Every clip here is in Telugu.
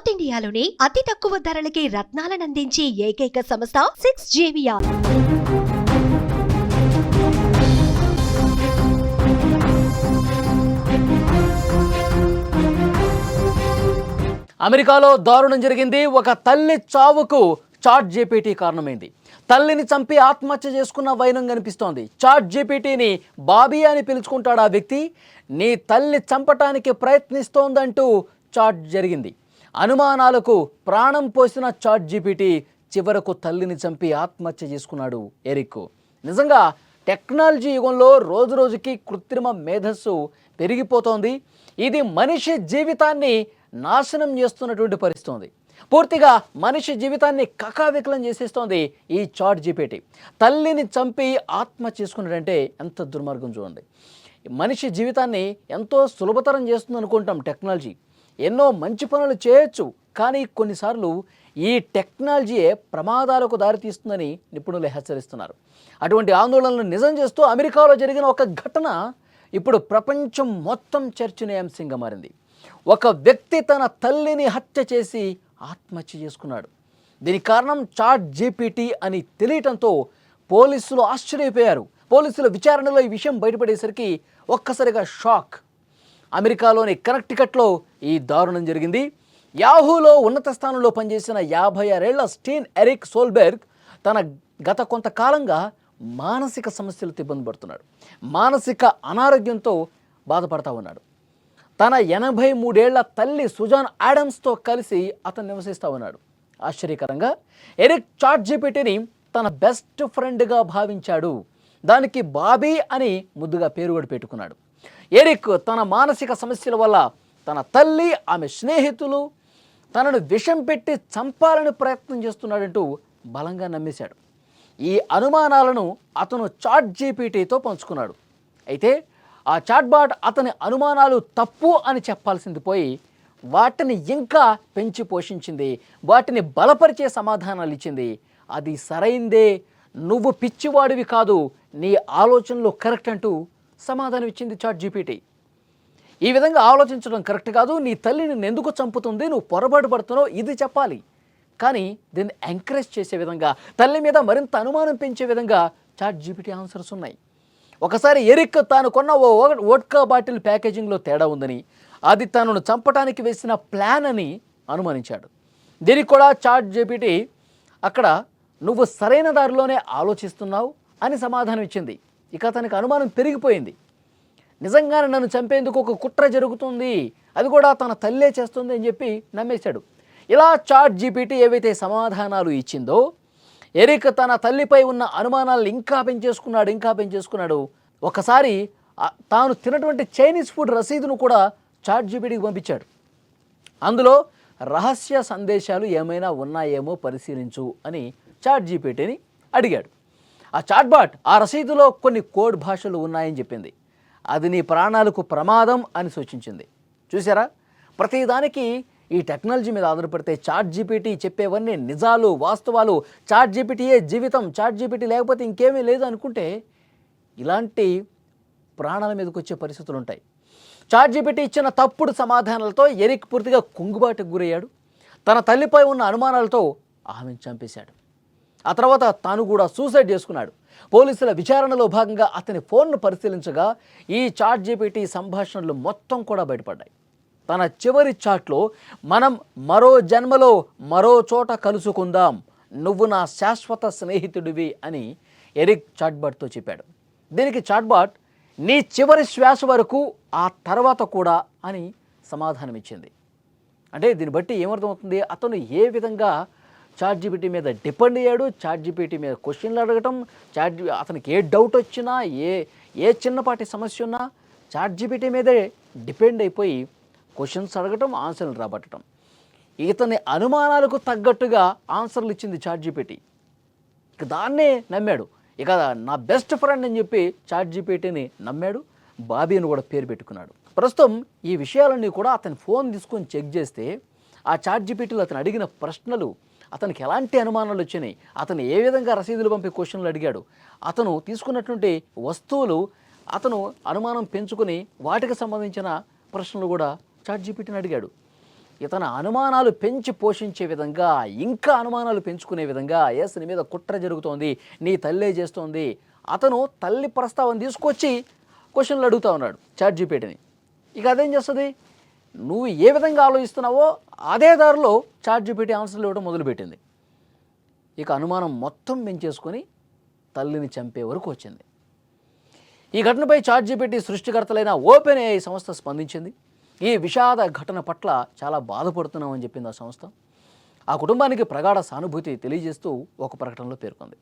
సౌత్ ఇండియాలోని అతి తక్కువ ధరలకి రత్నాలనందించే ఏకైక సంస్థ 6JVR. అమెరికాలో దారుణం జరిగింది. ఒక తల్లి చావుకు చాట్ జీపీటీ కారణమైంది. తల్లిని చంపి ఆత్మహత్య చేసుకున్న వైనం కనిపిస్తోంది. చాట్ జీపీటీని బాబీ అని పిలుచుకుంటాడు ఆ వ్యక్తి. నీ తల్లి చంపటానికి ప్రయత్నిస్తోందంటూ చాట్ జరిగింది. అనుమానాలకు ప్రాణం పోసిన చాట్ జీపీటీ చివరకు తల్లిని చంపి ఆత్మహత్య చేసుకున్నాడు ఎరిక్. నిజంగా టెక్నాలజీ యుగంలో రోజు రోజుకి కృత్రిమ మేధస్సు పెరిగిపోతోంది. ఇది మనిషి జీవితాన్ని నాశనం చేస్తున్నటువంటి పరిస్థితి. పూర్తిగా మనిషి జీవితాన్ని కకావికలం చేసేస్తోంది ఈ చాట్ జీపీటీ. తల్లిని చంపి ఆత్మహత్య చేసుకున్నాడంటే ఎంత దుర్మార్గం చూడండి. మనిషి జీవితాన్ని ఎంతో సులభతరం చేస్తుంది అనుకుంటాం టెక్నాలజీ. ఎన్నో మంచి పనులు చేయొచ్చు, కానీ కొన్నిసార్లు ఈ టెక్నాలజీయే ప్రమాదాలకు దారితీస్తుందని నిపుణులు హెచ్చరిస్తున్నారు. అటువంటి ఆందోళనలు నిజం చేస్తూ అమెరికాలో జరిగిన ఒక ఘటన ఇప్పుడు ప్రపంచం మొత్తం చర్చనీయాంశంగా మారింది. ఒక వ్యక్తి తన తల్లిని హత్య చేసి ఆత్మహత్య చేసుకున్నాడు. దీనికి కారణం చాట్ జీపీటీ అని తెలియటంతో పోలీసులు ఆశ్చర్యపోయారు. పోలీసుల విచారణలో ఈ విషయం బయటపడేసరికి ఒక్కసారిగా షాక్. అమెరికాలోని కనెక్టికట్లో ఈ దారుణం జరిగింది. యాహూలో ఉన్నత స్థానంలో పనిచేసిన 56 ఏళ్ల స్టీన్ ఎరిక్ సోల్బెర్గ్ తన గత కొంతకాలంగా మానసిక సమస్యలతో ఇబ్బంది పడుతున్నాడు. మానసిక అనారోగ్యంతో బాధపడతా ఉన్నాడు. తన 83 ఏళ్ల తల్లి సుజాన్ ఆడమ్స్తో కలిసి అతను నివసిస్తూ ఉన్నాడు. ఆశ్చర్యకరంగా ఎరిక్ చాట్ జీపీటీని తన బెస్ట్ ఫ్రెండ్గా భావించాడు. దానికి బాబీ అని ముద్దుగా పేరు కూడా పెట్టుకున్నాడు. ఎరిక్ తన మానసిక సమస్యల వల్ల తన తల్లి, ఆమె స్నేహితులు తనను విషం పెట్టి చంపాలని ప్రయత్నం చేస్తున్నాడంటూ బలంగా నమ్మేశాడు. ఈ అనుమానాలను అతను చాట్ జీపీటీతో పంచుకున్నాడు. అయితే ఆ చాట్బాట్ అతని అనుమానాలు తప్పు అని చెప్పాల్సింది పోయి వాటిని ఇంకా పెంచి పోషించింది, వాటిని బలపరిచే సమాధానాలు ఇచ్చింది. అది సరైందే, నువ్వు పిచ్చివాడివి కాదు, నీ ఆలోచనలు కరెక్ట్ అంటూ సమాధానం ఇచ్చింది చాట్ జీపీటీ. ఈ విధంగా ఆలోచించడం కరెక్ట్ కాదు, నీ తల్లి నిన్ను ఎందుకు చంపుతుంది, నువ్వు పొరపాటు పడుతున్నావు, ఇది చెప్పాలి. కానీ దీన్ని ఎంకరేజ్ చేసే విధంగా, తల్లి మీద మరింత అనుమానం పెంచే విధంగా చాట్ జీపీటీ ఆన్సర్స్ ఉన్నాయి. ఒకసారి ఎరిక్ తాను కొన్న ఓ వోడ్కా బాటిల్ ప్యాకేజింగ్లో తేడా ఉందని, అది తనను చంపడానికి వేసిన ప్లాన్ అని అనుమానించాడు. దీనికి కూడా చాట్ జీపీటీ అక్కడ నువ్వు సరైన దారిలోనే ఆలోచిస్తున్నావు అని సమాధానం ఇచ్చింది. ఇక అతనికి అనుమానం పెరిగిపోయింది. నిజంగానే నన్ను చంపేందుకు ఒక కుట్ర జరుగుతుంది, అది కూడా తన తల్లే చేస్తుంది అని చెప్పి నమ్మేశాడు. ఇలా చాట్ జీపీటీ ఏవైతే సమాధానాలు ఇచ్చిందో ఎరిక్ తన తల్లిపై ఉన్న అనుమానాలను ఇంకా పెంచేసుకున్నాడు. ఒకసారి తాను తినటువంటి చైనీస్ ఫుడ్ రసీదును కూడా చాట్ జీపీటీకి పంపించాడు. అందులో రహస్య సందేశాలు ఏమైనా ఉన్నాయేమో పరిశీలించు అని చాట్ జీపీటీని అడిగాడు. ఆ చాట్బాట్ ఆ రసీదులో కొన్ని కోడ్ భాషలు ఉన్నాయని చెప్పింది. అది నీ ప్రాణాలకు ప్రమాదం అని సూచించింది. చూసారా, ప్రతిదానికి ఈ టెక్నాలజీ మీద ఆధారపడితే చాట్ జీపీటీ చెప్పేవన్నీ నిజాలు, వాస్తవాలు, చాట్ జీపీటీయే జీవితం, చాట్ జీపీటీ లేకపోతే ఇంకేమీ లేదు అనుకుంటే ఇలాంటి ప్రాణాల మీదకి వచ్చే పరిస్థితులు ఉంటాయి. చాట్ జీపీటీ ఇచ్చిన తప్పుడు సమాధానాలతో ఎరిక్ పూర్తిగా కుంగుబాటుకు గురయ్యాడు. తన తల్లిపై ఉన్న అనుమానాలతో ఆమెను చంపేశాడు. ఆ తర్వాత తాను కూడా సూసైడ్ చేసుకున్నాడు. పోలీసుల విచారణలో భాగంగా అతని ఫోన్ను పరిశీలించగా ఈ చాట్ జీపీటీ సంభాషణలు మొత్తం కూడా బయటపడ్డాయి. తన చివరి చాట్లో మనం మరో జన్మలో మరో చోట కలుసుకుందాం, నువ్వు నా శాశ్వత స్నేహితుడివి అని ఎరిక్ చాట్బాట్తో చెప్పాడు. దీనికి చాట్బాట్ నీ చివరి శ్వాస వరకు, ఆ తర్వాత కూడా అని సమాధానం ఇచ్చింది. అంటే దీన్ని బట్టి ఏమర్థమవుతుంది, అతను ఏ విధంగా చాట్ జీపీటీ మీద డిపెండ్ అయ్యాడు, చాట్ జీపీటీ మీద క్వశ్చన్లు అడగటం, అతనికి ఏ డౌట్ వచ్చినా, ఏ చిన్నపాటి సమస్య ఉన్నా చాట్ జీపీటీ మీదే డిపెండ్ అయిపోయి క్వశ్చన్స్ అడగటం, ఆన్సర్లు రాబట్టడం. ఇతని అనుమానాలకు తగ్గట్టుగా ఆన్సర్లు ఇచ్చింది చాట్ జీపీటీ. ఇక దాన్నే నమ్మాడు. ఇక నా బెస్ట్ ఫ్రెండ్ అని చెప్పి చాట్ జీపీటీని నమ్మాడు. బాబీ అని కూడా పేరు పెట్టుకున్నాడు. ప్రస్తుతం ఈ విషయాలన్నీ కూడా అతని ఫోన్ తీసుకొని చెక్ చేస్తే ఆ చాట్ జీపీటీలో అతను అడిగిన ప్రశ్నలు, అతనికి ఎలాంటి అనుమానాలు వచ్చినాయి, అతను ఏ విధంగా రసీదులు పంపి క్వశ్చన్లు అడిగాడు, అతను తీసుకున్నటువంటి వస్తువులు అతను అనుమానం పెంచుకొని వాటికి సంబంధించిన ప్రశ్నలు కూడా చాట్ జీపీటీని అడిగాడు. ఇతని అనుమానాలు పెంచి పోషించే విధంగా, ఇంకా అనుమానాలు పెంచుకునే విధంగా, ఎస్ నీ మీద కుట్ర జరుగుతోంది, నీ తల్లే చేస్తోంది. అతను తల్లి ప్రస్తావన తీసుకొచ్చి క్వశ్చన్లు అడుగుతూ ఉన్నాడు చాట్ జీపీటీని. ఇక అదేం చేస్తుంది, నువ్వు ఏ విధంగా ఆలోచిస్తున్నావో అదే దారిలో చాట్ జీపీటీ ఆన్సర్లు ఇవ్వడం మొదలుపెట్టింది. ఇక అనుమానం మొత్తం పెంచేసుకొని తల్లిని చంపే వరకు వచ్చింది. ఈ ఘటనపై చాట్ జీపీటీ సృష్టికర్తలైన ఓపెన్ ఏఐ సంస్థ స్పందించింది. ఈ విషాద ఘటన పట్ల చాలా బాధపడుతున్నామని చెప్పింది ఆ సంస్థ. ఆ కుటుంబానికి ప్రగాఢ సానుభూతి తెలియజేస్తూ ఒక ప్రకటనలో పేర్కొంది.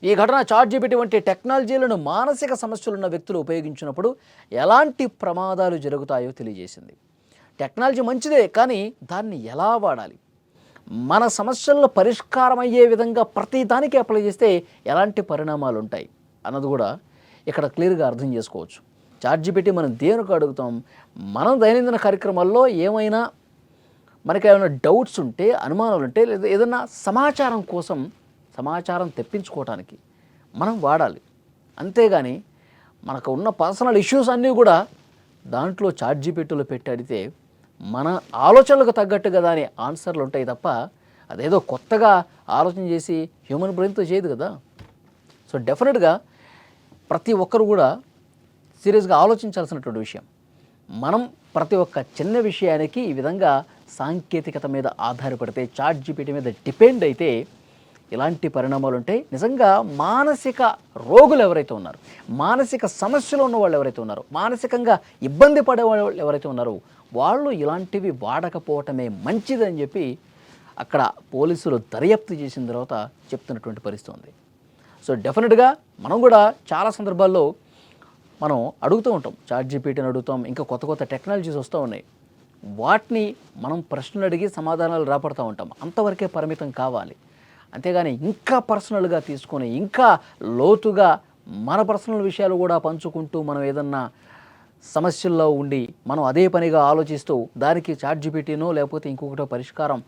ఈ ఘటన చాట్ జీపీటీ వంటి టెక్నాలజీలను మానసిక సమస్యలున్న వ్యక్తులు ఉపయోగించినప్పుడు ఎలాంటి ప్రమాదాలు జరుగుతాయో తెలియజేసింది. టెక్నాలజీ మంచిదే, కానీ దాన్ని ఎలా వాడాలి, మన సమస్యల్లో పరిష్కారం అయ్యే విధంగా ప్రతి దానికి అప్లై చేస్తే ఎలాంటి పరిణామాలు ఉంటాయి అన్నది కూడా ఇక్కడ క్లియర్గా అర్థం చేసుకోవచ్చు. చాట్ జీపీటీ మనం దేనికి అడుగుతాం, మనం దైనందిన కార్యక్రమాల్లో ఏమైనా మనకి ఏమైనా డౌట్స్ ఉంటే, అనుమానాలు ఉంటే, లేదా ఏదైనా సమాచారం కోసం సమాచారం తెప్పించుకోవడానికి మనం వాడాలి. అంతేగాని మనకు ఉన్న పర్సనల్ ఇష్యూస్ అన్నీ కూడా దాంట్లో చాట్ జీపీటీలో పెట్టి అడిగితే మన ఆలోచనలకు తగ్గట్టుగా దాని ఆన్సర్లు ఉంటాయి తప్ప అదేదో కొత్తగా ఆలోచన చేసి హ్యూమన్ బ్రెయిన్తో చేయదు కదా. సో డెఫినెట్గా ప్రతి ఒక్కరు కూడా సీరియస్గా ఆలోచించాల్సినటువంటి విషయం. మనం ప్రతి ఒక్క చిన్న విషయానికి ఈ విధంగా సాంకేతికత మీద ఆధారపడితే, చాట్ జీపీటీ మీద డిపెండ్ అయితే ఇలాంటి పరిణామాలు ఉంటాయి. నిజంగా మానసిక రోగులు ఎవరైతే ఉన్నారో, మానసిక సమస్యలు ఉన్న వాళ్ళు ఎవరైతే ఉన్నారో, మానసికంగా ఇబ్బంది పడే వాళ్ళు ఎవరైతే ఉన్నారో వాళ్ళు ఇలాంటివి వాడకపోవటమే మంచిదని చెప్పి అక్కడ పోలీసులు దర్యాప్తు చేసిన తర్వాత చెప్తున్నటువంటి పరిస్థితి ఉంది. సో డెఫినెట్గా మనం కూడా చాలా సందర్భాల్లో మనం అడుగుతూ ఉంటాం, చాట్ జీపీటీని అడుగుతాం, ఇంకా కొత్త కొత్త టెక్నాలజీస్ వస్తూ ఉన్నాయి. వాటిని మనం ప్రశ్నలు అడిగి సమాధానాలు రాపడుతూ ఉంటాం. అంతవరకే పరిమితం కావాలి. అంతేగాని ఇంకా పర్సనల్గా తీసుకొని, ఇంకా లోతుగా మన పర్సనల్ విషయాలు కూడా పంచుకుంటూ మనం ఏదన్నా సమస్యల్లో ఉండి మనం అదే పనిగా ఆలోచిస్తూ దానికి చాట్ జీపీటీనో లేకపోతే ఇంకొకటో పరిష్కారం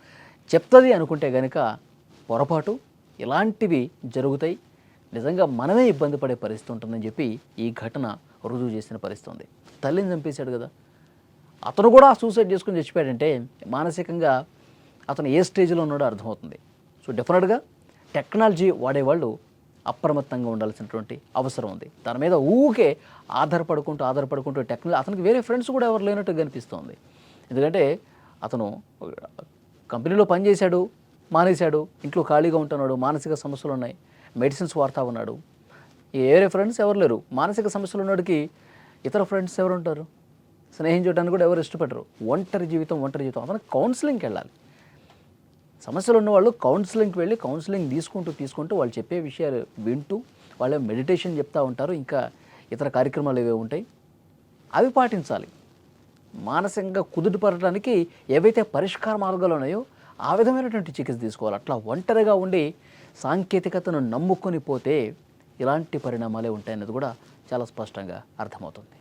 చెప్తుంది అనుకుంటే కనుక పొరపాటు. ఇలాంటివి జరుగుతాయి. నిజంగా మనమే ఇబ్బంది పడే పరిస్థితి ఉంటుందని చెప్పి ఈ ఘటన రుజువు చేసిన పరిస్థితి ఉంది. తల్లిని చంపేశాడు కదా, అతను కూడా సూసైడ్ చేసుకుని చచ్చిపోయాడంటే మానసికంగా అతను ఏ స్టేజ్లో ఉన్నాడో అర్థమవుతుంది. సో డెఫినెట్గా టెక్నాలజీ వాడేవాళ్ళు అప్రమత్తంగా ఉండాల్సినటువంటి అవసరం ఉంది. దాని మీద ఊకే ఆధారపడుకుంటూ టెక్నాలజీ, అతనికి వేరే ఫ్రెండ్స్ కూడా ఎవరు లేనట్టు కనిపిస్తుంది. ఎందుకంటే అతను కంపెనీలో పనిచేశాడు, మానేశాడు, ఇంట్లో ఖాళీగా ఉంటున్నాడు, మానసిక సమస్యలు ఉన్నాయి, మెడిసిన్స్ వాడుతూ ఉన్నాడు, వేరే ఫ్రెండ్స్ ఎవరు లేరు. మానసిక సమస్యలు ఉన్నవాడికి ఇతర ఫ్రెండ్స్ ఎవరు ఉంటారు, స్నేహించడానికి కూడా ఎవరు ఇష్టపడరు. ఒంటరి జీవితం. అతను కౌన్సిలింగ్కి వెళ్ళాలి. సమస్యలు ఉన్నవాళ్ళు కౌన్సిలింగ్కి వెళ్ళి కౌన్సిలింగ్ తీసుకుంటూ వాళ్ళు చెప్పే విషయాలు వింటూ, వాళ్ళే మెడిటేషన్ చెప్తూ ఉంటారు, ఇంకా ఇతర కార్యక్రమాలు ఏవే ఉంటాయి అవి పాటించాలి. మానసికంగా కుదుటపడటానికి ఏవైతే పరిష్కార మార్గాలు ఉన్నాయో ఆ విధమైనటువంటి చికిత్స తీసుకోవాలి. అట్లా ఒంటరిగా ఉండి సాంకేతికతను నమ్ముకొని పోతే ఇలాంటి పరిణామాలే ఉంటాయన్నది కూడా చాలా స్పష్టంగా అర్థమవుతుంది.